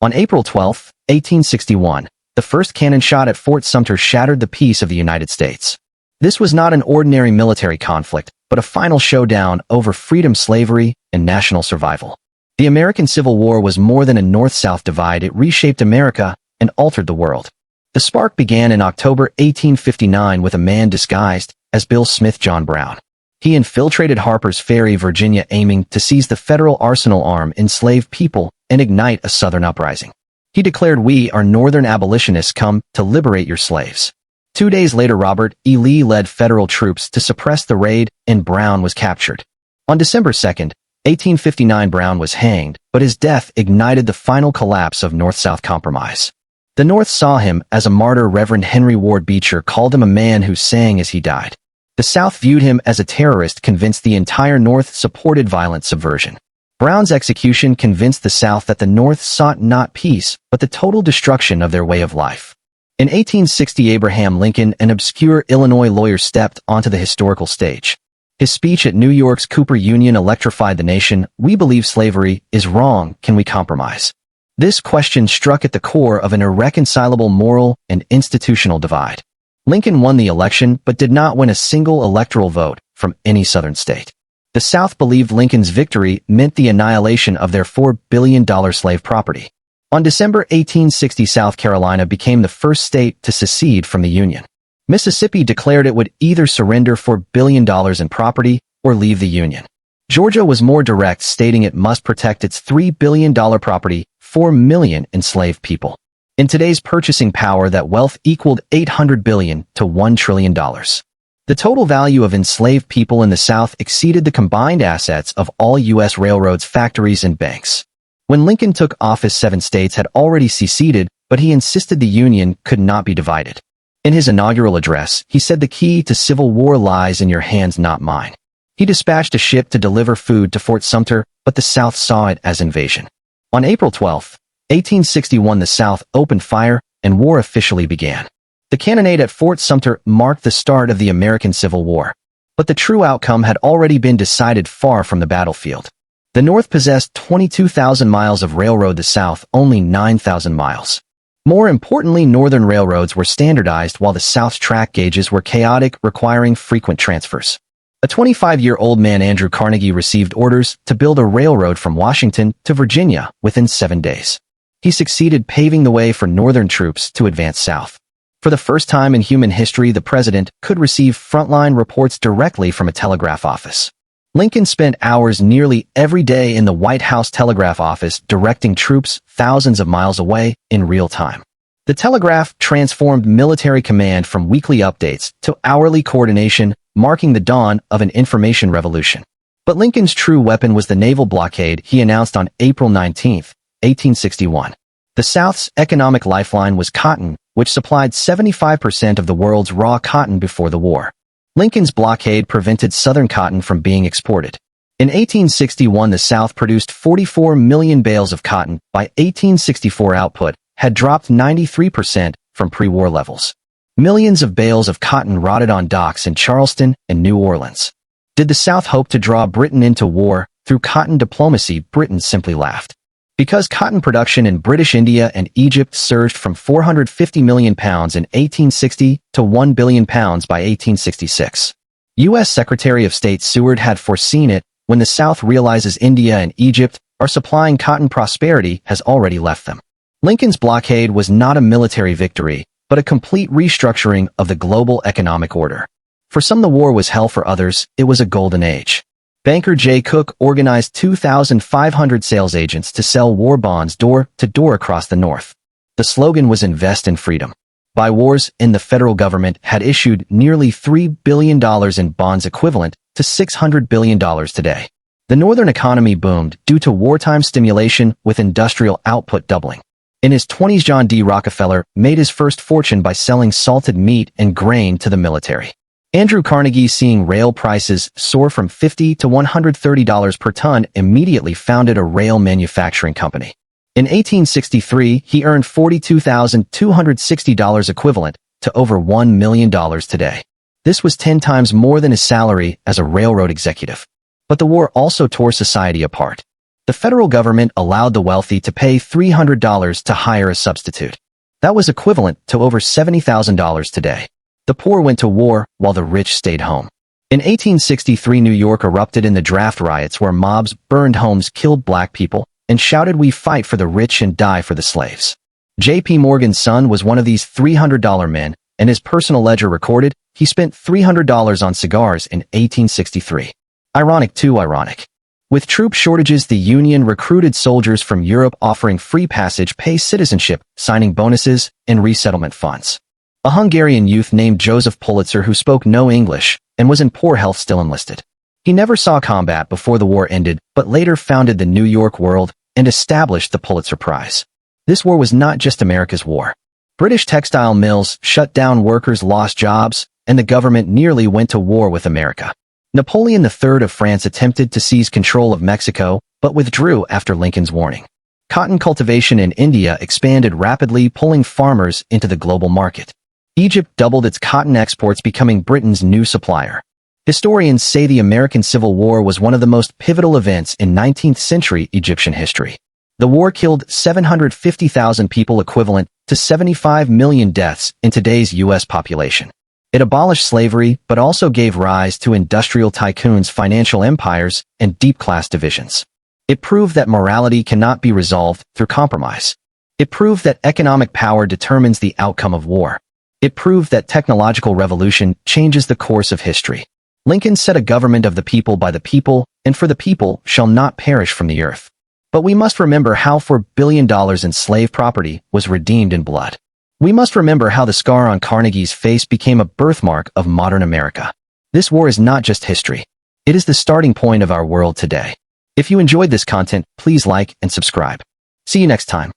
On April 12, 1861, the first cannon shot at Fort Sumter shattered the peace of the United States. This was not an ordinary military conflict, but a final showdown over freedom, slavery, and national survival. The American Civil War was more than a North-South divide. It reshaped America and altered the world. The spark began in October 1859 with a man disguised as Bill Smith John Brown. He infiltrated Harper's Ferry, Virginia, aiming to seize the federal arsenal, arm enslaved people, and ignite a Southern uprising. He declared, "We are Northern abolitionists come to liberate your slaves." 2 days later, Robert E. Lee led federal troops to suppress the raid, and Brown was captured. On December 2, 1859, Brown was hanged, but his death ignited the final collapse of North-South compromise. The North saw him as a martyr. Reverend Henry Ward Beecher called him a man who sang as he died. The South viewed him as a terrorist, convinced the entire North supported violent subversion. Brown's execution convinced the South that the North sought not peace, but the total destruction of their way of life. In 1860, Abraham Lincoln, an obscure Illinois lawyer, stepped onto the historical stage. His speech at New York's Cooper Union electrified the nation. "We believe slavery is wrong. Can we compromise?" This question struck at the core of an irreconcilable moral and institutional divide. Lincoln won the election, but did not win a single electoral vote from any Southern state. The South believed Lincoln's victory meant the annihilation of their $4 billion slave property. On December 1860, South Carolina became the first state to secede from the Union. Mississippi declared it would either surrender $4 billion in property or leave the Union. Georgia was more direct, stating it must protect its $3 billion property, 4 million enslaved people. In today's purchasing power, that wealth equaled $800 billion to $1 trillion. The total value of enslaved people in the South exceeded the combined assets of all U.S. railroads, factories, and banks. When Lincoln took office, 7 states had already seceded, but he insisted the Union could not be divided. In his inaugural address, he said, "The key to civil war lies in your hands, not mine." He dispatched a ship to deliver food to Fort Sumter, but the South saw it as invasion. On April 12, 1861, the South opened fire, and war officially began. The cannonade at Fort Sumter marked the start of the American Civil War. But the true outcome had already been decided far from the battlefield. The North possessed 22,000 miles of railroad, the South only 9,000 miles. More importantly, Northern railroads were standardized while the South's track gauges were chaotic, requiring frequent transfers. A 25-year-old man, Andrew Carnegie, received orders to build a railroad from Washington to Virginia within 7 days. He succeeded, paving the way for Northern troops to advance south. For the first time in human history, the president could receive frontline reports directly from a telegraph office. Lincoln spent hours nearly every day in the White House telegraph office, directing troops thousands of miles away in real time. The telegraph transformed military command from weekly updates to hourly coordination, marking the dawn of an information revolution. But Lincoln's true weapon was the naval blockade he announced on April 19, 1861. The South's economic lifeline was cotton, which supplied 75% of the world's raw cotton before the war. Lincoln's blockade prevented Southern cotton from being exported. In 1861, the South produced 44 million bales of cotton. By 1864, output had dropped 93% from pre-war levels. Millions of bales of cotton rotted on docks in Charleston and New Orleans. Did the South hope to draw Britain into war through cotton diplomacy? Britain simply laughed. Because cotton production in British India and Egypt surged from 450 million pounds in 1860 to 1 billion pounds by 1866. U.S. Secretary of State Seward had foreseen it. When the South realizes India and Egypt are supplying cotton, prosperity has already left them. Lincoln's blockade was not a military victory, but a complete restructuring of the global economic order. For some, the war was hell. For others, it was a golden age. Banker Jay Cooke organized 2,500 sales agents to sell war bonds door to door across the North. The slogan was "Invest in Freedom." By war's end, the federal government had issued nearly $3 billion in bonds, equivalent to $600 billion today. The Northern economy boomed due to wartime stimulation, with industrial output doubling. In his 20s, John D. Rockefeller made his first fortune by selling salted meat and grain to the military. Andrew Carnegie, seeing rail prices soar from $50 to $130 per ton, immediately founded a rail manufacturing company. In 1863, he earned $42,260, equivalent to over $1 million today. This was 10 times more than his salary as a railroad executive. But the war also tore society apart. The The federal government allowed the wealthy to pay $300 to hire a substitute. That was equivalent to over $70,000 today. The poor went to war while the rich stayed home. In 1863, New York erupted in the draft riots where mobs burned homes, killed black people, and shouted, "We fight for the rich and die for the slaves." J.P. Morgan's son was one of these $300 men, and his personal ledger recorded he spent $300 on cigars in 1863. Ironic too ironic. With troop shortages, the Union recruited soldiers from Europe offering free passage, pay citizenship, signing bonuses, and resettlement funds. A Hungarian youth named Joseph Pulitzer, who spoke no English and was in poor health, still enlisted. He never saw combat before the war ended, but later founded the New York World and established the Pulitzer Prize. This war was not just America's war. British textile mills shut down, workers lost jobs, and the government nearly went to war with America. Napoleon III of France attempted to seize control of Mexico, but withdrew after Lincoln's warning. Cotton cultivation in India expanded rapidly, pulling farmers into the global market. Egypt doubled its cotton exports, becoming Britain's new supplier. Historians say the American Civil War was one of the most pivotal events in 19th century Egyptian history. The war killed 750,000 people, equivalent to 75 million deaths in today's U.S. population. It abolished slavery, but also gave rise to industrial tycoons, financial empires, and deep class divisions. It proved that morality cannot be resolved through compromise. It proved that economic power determines the outcome of war. It proved that technological revolution changes the course of history. Lincoln said, "A government of the people, by the people, and for the people shall not perish from the earth." But we must remember how $4 billion in slave property was redeemed in blood. We must remember how the scar on Carnegie's face became a birthmark of modern America. This war is not just history. It is the starting point of our world today. If you enjoyed this content, please like and subscribe. See you next time.